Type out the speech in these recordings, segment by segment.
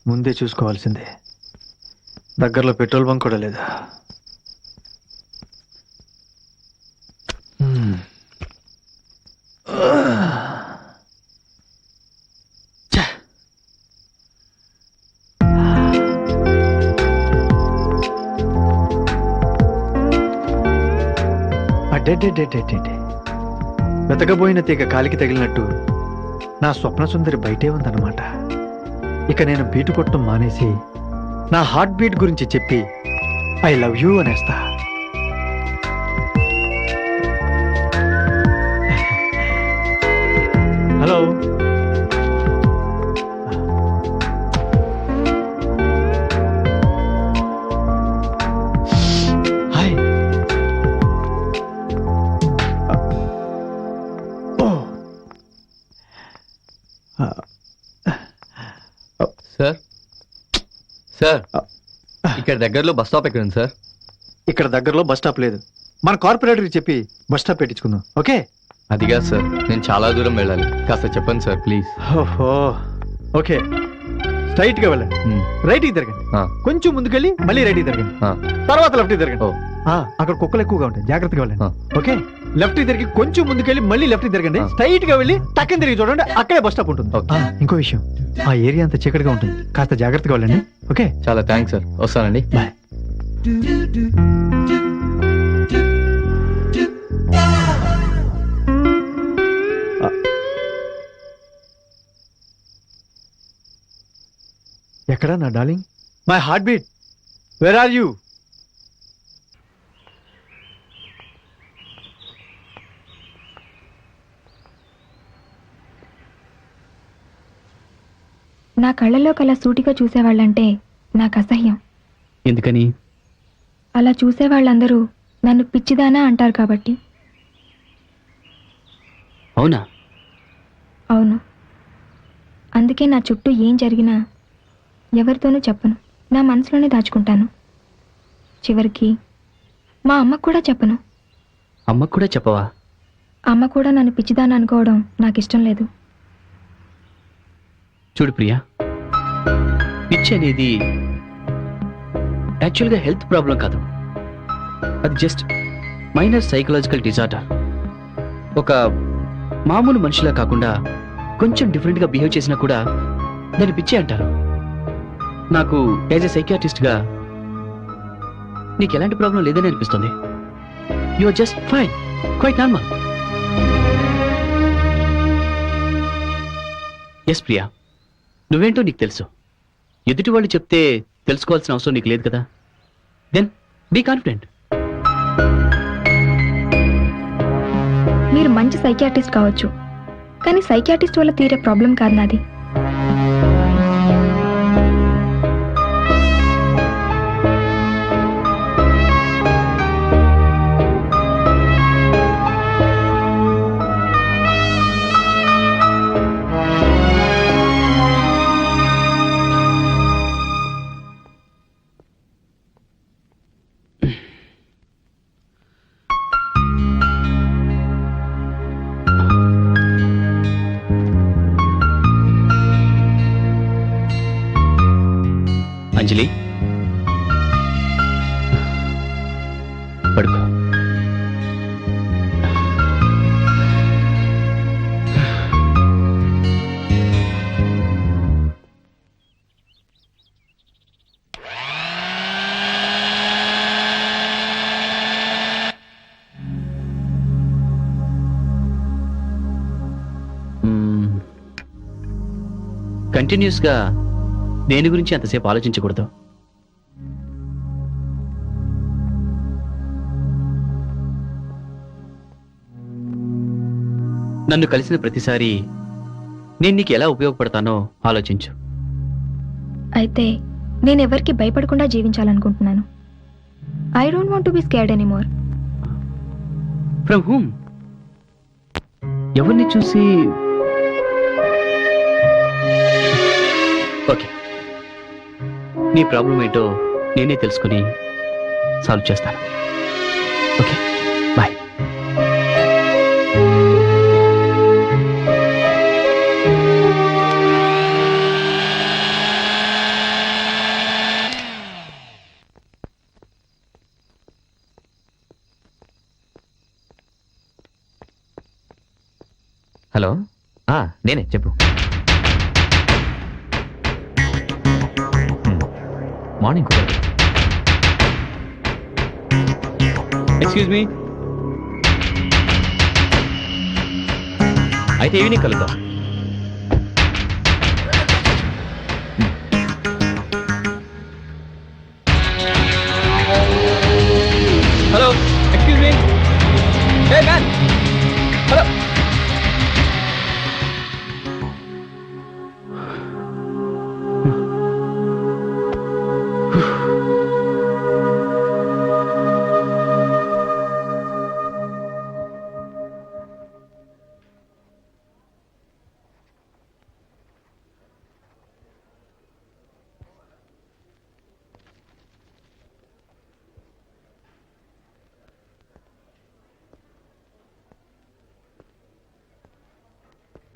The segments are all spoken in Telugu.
ముందే చూసుకోవాల్సిందే. దగ్గరలో పెట్రోల్ బంక్ కూడా లేదా? వెతకబోయిన తీగ కాలికి తగిలినట్టు నా స్వప్న సుందరి బయటే ఉందన్నమాట. ఇక నేను బీటు కొట్టడం మానేసి నా హార్ట్ బీట్ గురించి చెప్పి ఐ లవ్ యూ అనేస్తా. Hello, hi. సార్ సార్ ఇక్కడ దగ్గరలో బస్ స్టాప్ ఎక్కడ ఉంది సార్? ఇక్కడ దగ్గరలో బస్ స్టాప్ లేదు. మన కార్పొరేటర్కి చెప్పి బస్ స్టాప్ పెట్టించుకుందాం. ఓకే? అదిగా సార్, నేను చాలా దూరం వెళ్ళాలి, కాస్త చెప్పండి సార్ ప్లీజ్. ఓహో, ఓకే. స్ట్రైట్ గా వెళ్ళండి, రైట్కి తిరగండి, కొంచెం ముందుకెళ్ళి మళ్ళీ రైట్కి తిరగండి, తర్వాత లెఫ్ట్కి తిరగండి. అక్కడ కుక్కలు ఎక్కువగా ఉంటాయి, జాగ్రత్తగా వెళ్ళండి. ఓకే? లెఫ్ట్ తిరిగి కొంచెం ముందుకెళ్ళి మళ్ళీ లెఫ్ట్ తిరగండి, స్ట్రైట్ గా వెళ్ళి టక్కన తిరిగి చూడండి, అక్కడే బస్ స్టాప్ ఉంటుంది. ఇంకో విషయం, ఆ ఏరియా అంతా చీకటిగా ఉంటుంది, కాస్త జాగ్రత్తగా వెళ్ళండి. ఓకే? చాలా థ్యాంక్స్ సార్, వస్తానండి, బాయ్. ఎక్కడా నా darling? My heartbeat, where are you? నా కళ్ళలో కల సూటిగా చూసేవాళ్ళంటే నాకు అసహ్యం. ఎందుకని? అలా చూసేవాళ్ళందరూ నన్ను పిచ్చిదానా అంటారు కాబట్టి. అవునా? అవును. అందుకే నా చుట్టూ ఏం జరిగినా ఎవరితోనూ చెప్పను, నా మనసులోనే దాచుకుంటాను. చివరికి మా అమ్మకు కూడా చెప్పను. అమ్మకు కూడా చెప్పవా? అమ్మ కూడా నన్ను పిచ్చిదానా అనుకోవడం నాకు ఇష్టం లేదు. చూడు ప్రియా, పిచ్చి అనేది యాక్చువల్గా హెల్త్ ప్రాబ్లం కాదు, అది జస్ట్ మైనర్ సైకలాజికల్ డిజార్డర్. ఒక మామూలు మనిషిలా కాకుండా కొంచెం డిఫరెంట్గా బిహేవ్ చేసినా కూడా దాన్ని పిచ్చి అంటారు. నాకు యాజ్ ఎ సైకియాట్రిస్ట్గా నీకు ఎలాంటి ప్రాబ్లం లేదని అనిపిస్తుంది. You are just fine, quite normal. Yes Priya, నువ్వేంటో నీకు తెలుసు. ఎదుటి వాళ్ళు చెప్తే తెలుసుకోవాల్సిన అవసరం నీకు లేదు కదా. Then be confident. మీరు మంచి సైకియాట్రిస్ట్ కావచ్చు, కానీ సైకియాట్రిస్ట్ వల్ల తీరే ప్రాబ్లం కాదు నాది. అంజలి, పడుకో. కంటిన్యూస్గా దేని గురించి అంతసేపు ఆలోచించకూడదు. నన్ను కలిసిన ప్రతిసారి నేను నీకు ఎలా ఉపయోగపడతానో ఆలోచించు. అయితే నేను ఎవరికి భయపడకుండా జీవించాలనుకుంటున్నాను. I don't want to be scared anymore. From whom? ఎవరిని చూసి? ఓకే, నీ ప్రాబ్లం ఏంటో నేనే తెలుసుకుని సాల్వ్ చేస్తాను. Okay, bye. హలో నేనే చెప్పు. Morning excuse me. అయితే ఈవినింగ్ కలుద్దాం. Hello excuse me. Hey man, hello.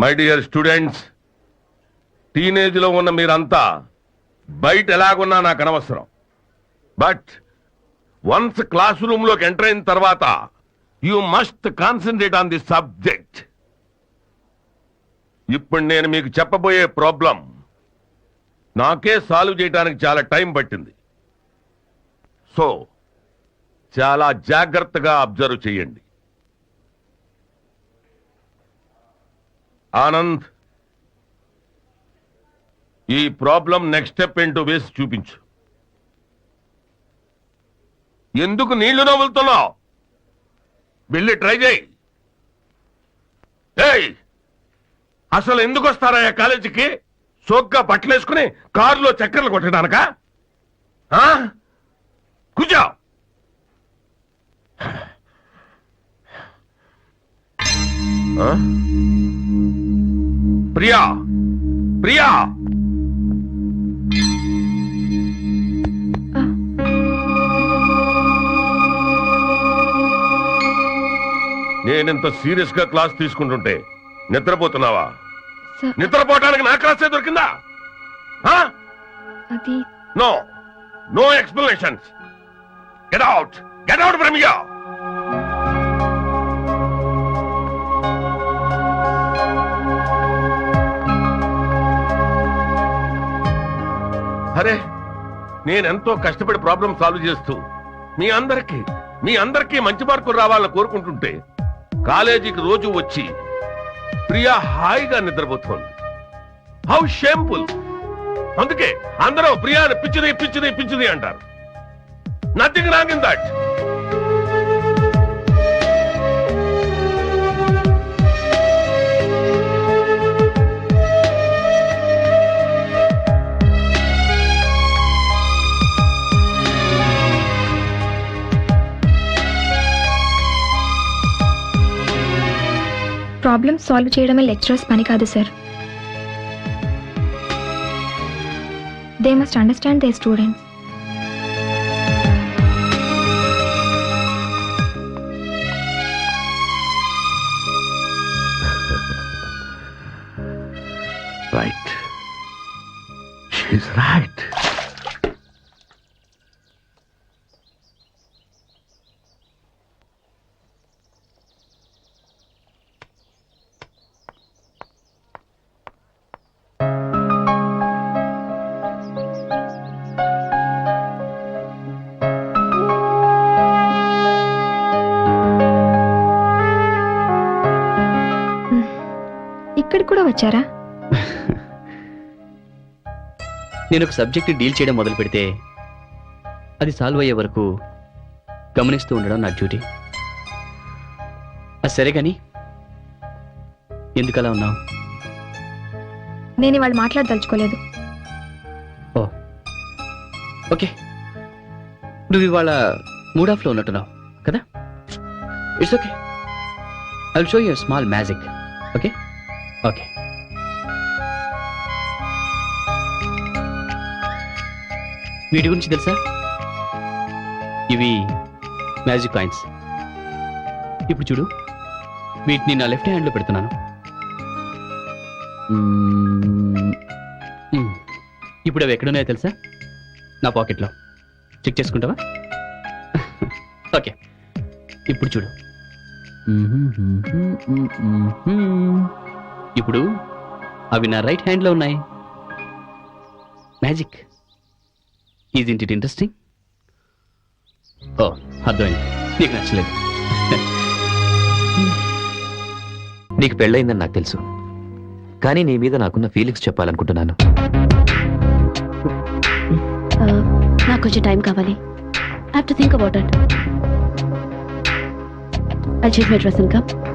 My dear students, టీనేజ్లో ఉన్న మీరంతా బయట ఎలాగున్నా నాకు అనవసరం. బట్ వన్స్ క్లాస్ రూమ్లోకి ఎంటర్ అయిన తర్వాత you must concentrate on the subject. ఇప్పుడు నేను మీకు చెప్పబోయే ప్రాబ్లం నాకే సాల్వ్ చేయడానికి చాలా టైం పట్టింది. సో చాలా జాగ్రత్తగా అబ్జర్వ్ చేయండి. ఆనంద్, ఈ ప్రాబ్లం నెక్స్ట్ స్టెప్ ఏంటో వేసి చూపించు. ఎందుకు నీళ్లు నవ్వులుతున్నావు? వెళ్ళి ట్రై చేయి. ఏయ్, అసలు ఎందుకు వస్తారా కాలేజీకి? సోగ్గా బట్టలేసుకుని కారులో చక్కర్లు కొట్టడానికా? కూర్చో. ప్రియా, ప్రియా, నేనింత సీరియస్ గా క్లాస్ తీసుకుంటుంటే నిద్రపోతున్నావా? సార్, నిద్రపోవడానికి నా క్లాసే దొరికిందా? అది no, no explanations. Get out, get out from here. అరే, నేనెంతో కష్టపడి ప్రాబ్లం సాల్వ్ చేస్తూ మీ అందరికీ మంచి మార్కులు రావాలని కోరుకుంటుంటే కాలేజీకి రోజు వచ్చి ప్రియా హాయిగా నిద్రపోతోంది. How shameful. అందుకే అందరూ ప్రియాని పిచ్చిది పిచ్చిది పిచ్చిది అంటారు. Nothing wrong in that. Problem solve చేయడమే లెక్చరర్స్ పని కాదు sir. They must understand they students. Right, she's right. ఇక్కడికి కూడా వచ్చారా? నేను ఒక సబ్జెక్ట్ డీల్ చేయడం మొదలు పెడితే అది సాల్వ్ అయ్యే వరకు గమనిస్తూ ఉండడం నా డ్యూటీ. అది సరే కానీ ఎందుకలా ఉన్నావు? నేను ఇవాళ మాట్లాడదలుచుకోలేదు. ఓ ఓకే, నువ్వు ఇవాళ మూడ్ ఆఫ్లో ఉన్నట్టున్నావు కదా. It's okay, I will show you small magic. Okay okay. వీటి గురించి తెలుసా? ఇవి మ్యాజిక్ కాయిన్స్. ఇప్పుడు చూడు, వీటిని నా లెఫ్ట్ హ్యాండ్లో పెడుతున్నాను. ఇప్పుడు అవి ఎక్కడున్నాయో తెలుసా? నా పాకెట్లో. చెక్ చేసుకుంటావా? ఓకే, ఇప్పుడు చూడు. ఇప్పుడు అవి నా రైట్ హ్యాండ్లో ఉన్నాయి. మ్యాజిక్. ఈజ్ ఇంట్ ఇట్ ఇంట్రెస్టింగ్? ఓ, అర్థమైంది. నీకు నచ్చలేదు. నీకు పెళ్ళయిందని నాకు తెలుసు, కానీ నీ మీద నాకున్న ఫీలింగ్స్ చెప్పాలనుకుంటున్నాను. నాకు కొంచెం టైం కావాలి. I have to think about it. I'll change my dress and come.